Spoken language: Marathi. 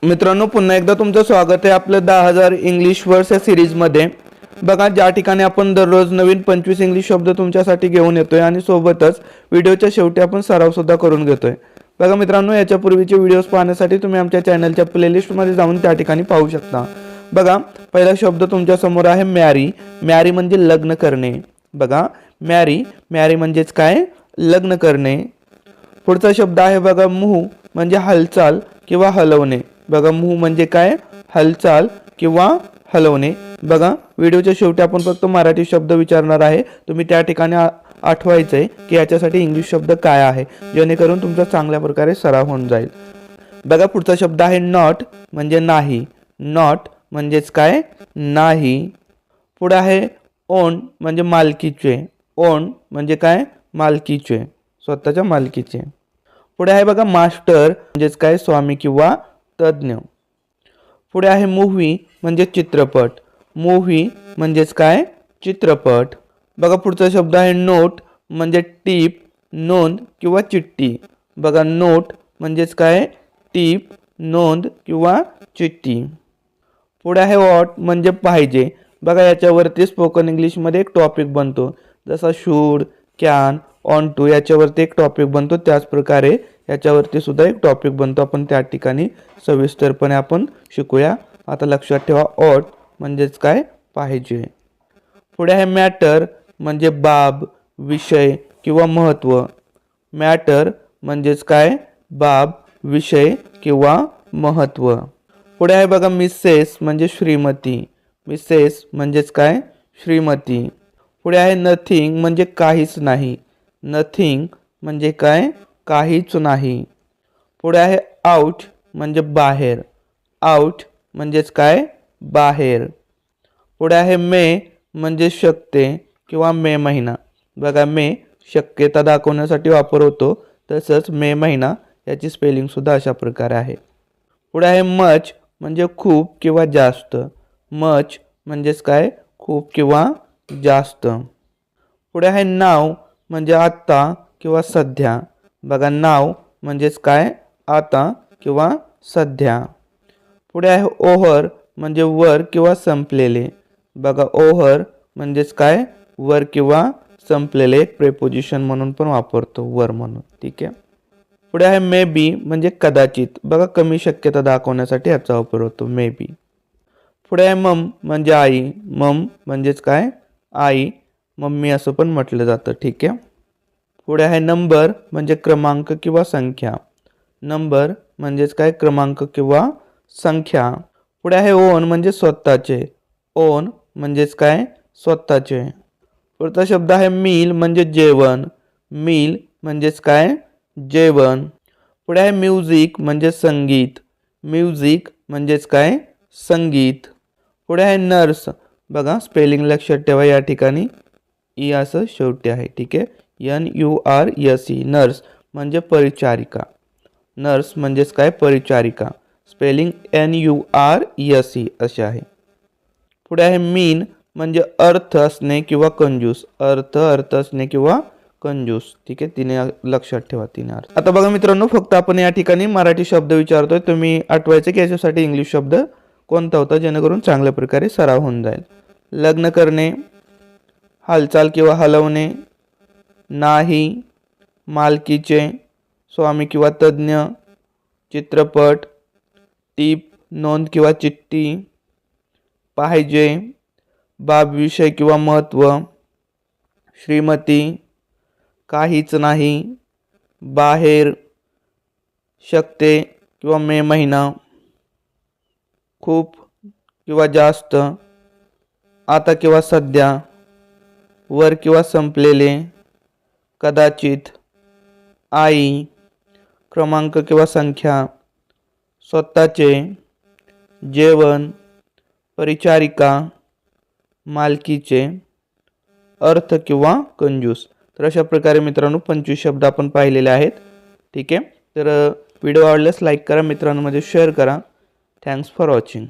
मित्रांनो, पुन्हा एकदा तुमचं स्वागत आहे आपलं 10,000 इंग्लिश वर्ड्स या सिरीजमध्ये. बघा, ज्या ठिकाणी आपण दररोज नवीन 25 इंग्लिश शब्द तुमच्यासाठी घेऊन येतोय आणि सोबतच व्हिडिओच्या शेवटी आपण सराव सुद्धा करून घेतोय. बघा मित्रांनो, याच्यापूर्वीचे व्हिडिओज पाहण्यासाठी तुम्ही आमच्या चॅनलच्या प्लेलिस्टमध्ये जाऊन त्या ठिकाणी पाहू शकता. बघा, पहिला शब्द तुमच्या समोर आहे मॅरी. मॅरी म्हणजे लग्न करणे. बघा, मॅरी म्हणजेच काय? लग्न करणे. पुढचा शब्द आहे बघा मूव्ह, म्हणजे हालचाल किंवा हलवणे. बघा, मूव्ह म्हणजे काय? हालचाल किंवा हलवणे. बघा, व्हिडिओच्या शेवटी आपण फक्त मराठी शब्द विचारणार आहे. तुम्ही त्या ठिकाणी आठवायचंय की याच्यासाठी इंग्लिश शब्द काय आहे, जेणेकरून तुमचा चांगल्या प्रकारे सराव होऊन जाईल. बघा, पुढचा शब्द आहे नॉट, म्हणजे नाही. नॉट म्हणजेच काय? नाही. पुढे आहे ओन, म्हणजे मालकीचे. ओन म्हणजे काय? मालकीचे, स्वतःच्या मालकीचे. पुढे आहे बघा मास्टर, म्हणजेच काय? स्वामी किंवा तज्ञ. पुढे आहे मूव्ही, म्हणजे चित्रपट. मूव्ही म्हणजेच काय? चित्रपट. बघा, पुढचा शब्द आहे नोट, म्हणजे टीप, नोंद किंवा चिठ्ठी. बघा, नोट म्हणजेच काय? टीप, नोंद किंवा चिठ्ठी. पुढे आहे वॉट, म्हणजे पाहिजे. बघा, याच्यावरती स्पोकन इंग्लिशमध्ये एक टॉपिक बनतो, जसा शूड, कॅन, ऑन टू याच्यावरती एक टॉपिक बनतो. त्याचप्रकारे याच्यावरती सुद्धा एक टॉपिक बनतो. आपण त्या ठिकाणी सविस्तरपणे आपण शिकूया. आता लक्षात ठेवा, ऑट म्हणजेच काय? पाहिजे. पुढे आहे मॅटर, म्हणजे बाब, विषय किंवा महत्त्व. मॅटर म्हणजेच काय? बाब, विषय किंवा महत्त्व. पुढे आहे बघा मिसेस, म्हणजे श्रीमती. मिसेस म्हणजेच काय? श्रीमती. पुढे आहे नथिंग, म्हणजे काहीच नाही. नथिंग म्हणजे काय? काहीच नाही. पुढे आहे आउट, म्हणजे बाहेर. आउट म्हणजेच काय? बाहेर. पुढे आहे मे, म्हणजे शक्य किंवा मे महिना. बघा, मे शक्यता दाखवण्यासाठी वापर होतो, तसंच मे महिना याची स्पेलिंग सुद्धा अशा प्रकारे आहे. पुढे आहे मच, म्हणजे खूप किंवा जास्त. मच म्हणजेच काय? खूप किंवा जास्त. पुढे आहे नाव, म्हणजे आता किंवा सध्या. बघा, नाव म्हणजेच काय? आता किंवा सध्या. पुढे आहे ओव्हर, म्हणजे वर किंवा संपलेले. बघा, ओव्हर म्हणजेच काय? वर किंवा संपलेले. एक प्रेपोजिशन म्हणून पण वापरतो, वर म्हणून. ठीक आहे. पुढे आहे मे बी, म्हणजे कदाचित. बघा, कमी शक्यता दाखवण्यासाठी याचा वापर होतो, मे बी. पुढे आहे मम, म्हणजे आई. मम म्हणजेच काय? आई, मम्मी असं पण म्हटलं जातं. ठीक आहे. पुढे आहे नंबर, म्हणजे क्रमांक किंवा संख्या. नंबर म्हणजेच काय? क्रमांक किंवा संख्या. पुढे आहे ओन, म्हणजे स्वतःचे. ओन म्हणजेच काय? स्वतःचे. पुढचा शब्द आहे मील, म्हणजे जेवण. मील म्हणजेच काय? जेवण. पुढे आहे म्युझिक, म्हणजे संगीत. म्युझिक म्हणजेच काय? संगीत. पुढे आहे नर्स. बघा, स्पेलिंग लक्षात ठेवा, या ठिकाणी ई असं शेवटी आहे. ठीक आहे. NURSE, नर्स म्हणजे परिचारिका. नर्स म्हणजेच काय? परिचारिका. स्पेलिंग NURSE असे आहे. पुढे आहे मीन, म्हणजे अर्थ असणे किंवा कंजूस. अर्थ असणे किंवा कंजूस. ठीक आहे. तिने लक्षात ठेवा, तिने अर्थ. आता बघा मित्रांनो, फक्त आपण या ठिकाणी मराठी शब्द विचारतोय. तुम्ही आठवायचं की याच्यासाठी इंग्लिश शब्द कोणता होता, जेणेकरून चांगल्या प्रकारे सराव होऊन जाईल. लग्न करणे, हालचाल किंवा हलवणे, नाही, मालकीचे, स्वामी किंवा तज्ञ, चित्रपट, टीप, नोंद किंवा चिठ्ठी, पाहिजे, बाब, विषय किंवा महत्त्व, श्रीमती, काहीच नाही, बाहेर, शक्य किंवा मे महिना, खूप किंवा जास्त, आता किंवा सध्या, वर किंवा संपलेले, कदाचित, आई, क्रमांक किंवा संख्या, स्वतःचे, जेवण, परिचारिका, मालकीचे, अर्थ किंवा कंजूस. तर अशा प्रकारे मित्रांनो 25 शब्द आपण पाहिलेले आहेत. ठीक आहे. तर व्हिडिओ आवडल्यास लाईक करा, मित्रांमध्ये शेअर करा. Thanks for watching.